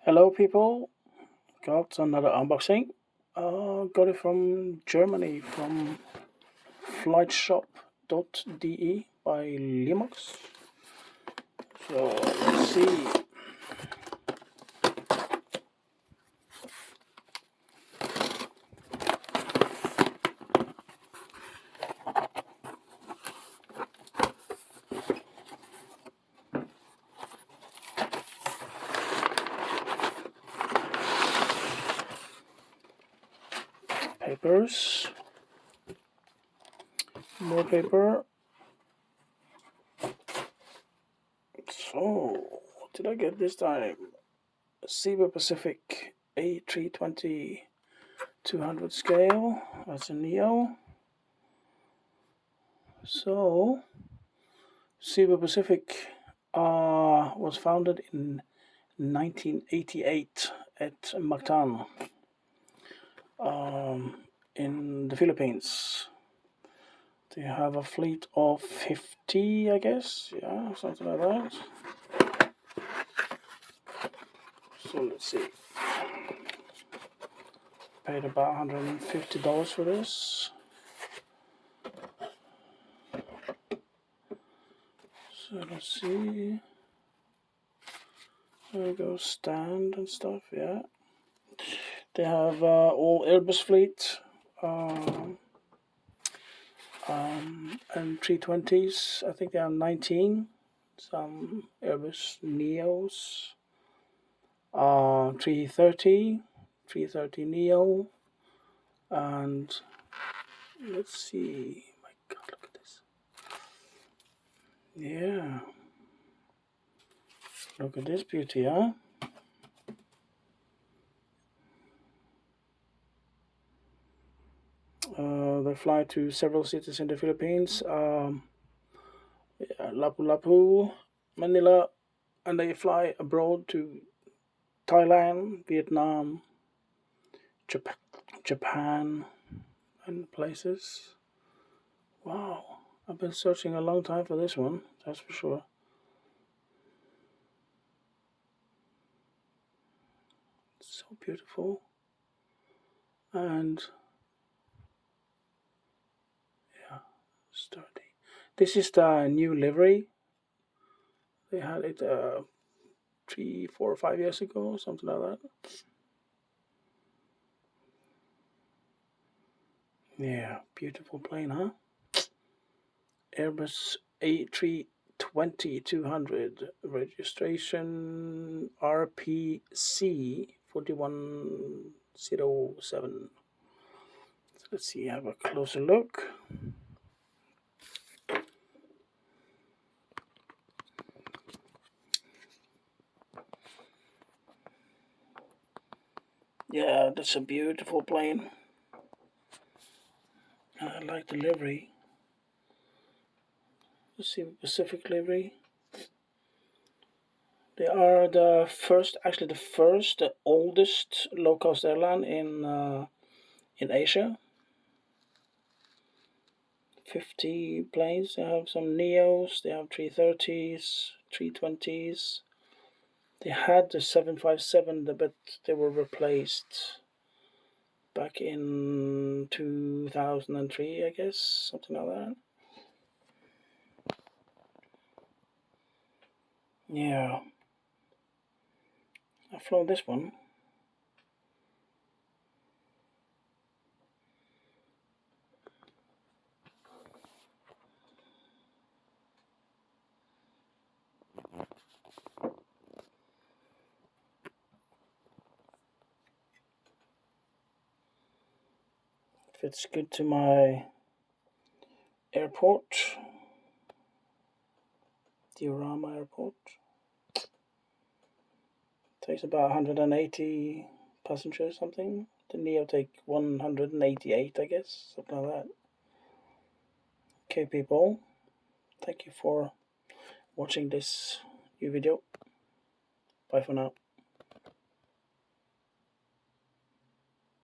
Hello, people. Got another unboxing. Got it from Germany, from flightshop.de by Limox. So let's see. Papers. More paper. So, what did I get this time? Cebu Pacific A320-200 scale. That's a Neo. So, Cebu Pacific was founded in 1988 at Mactan in the Philippines. They have a fleet of 50, I guess. Yeah, something like that. So let's see. Paid about $150 for this. So let's see. There we go, stand and stuff, yeah. They have all Airbus fleet and 320s. I think they have 19. Some Airbus Neos. 330 Neo, and let's see. My God, look at this. Yeah, look at this beauty, huh? They fly to several cities in the Philippines, Lapu-Lapu, Manila, and they fly abroad to Thailand, Vietnam, Japan, and places. Wow, I've been searching a long time for this one, that's for sure. So beautiful. And yeah, sturdy. This is the new livery. They had it 3, 4, 5 years ago, something like that. Yeah, beautiful plane, huh? Airbus A320-200, registration RPC 4107. So let's see, have a closer look. Yeah, that's a beautiful plane. I like the livery. Let's see, Pacific livery. They are the first, the oldest low-cost airline in Asia. 50 planes. They have some Neos. They have 330s, 320s. They had the 757, but they were replaced back in 2003, I guess, something like that. Yeah, I've flown this one. Fits good to my airport, Diorama Airport. Takes about 180 passengers, something. The Neo take 188, I guess, something like that. Okay, people, thank you for watching this new video. Bye for now.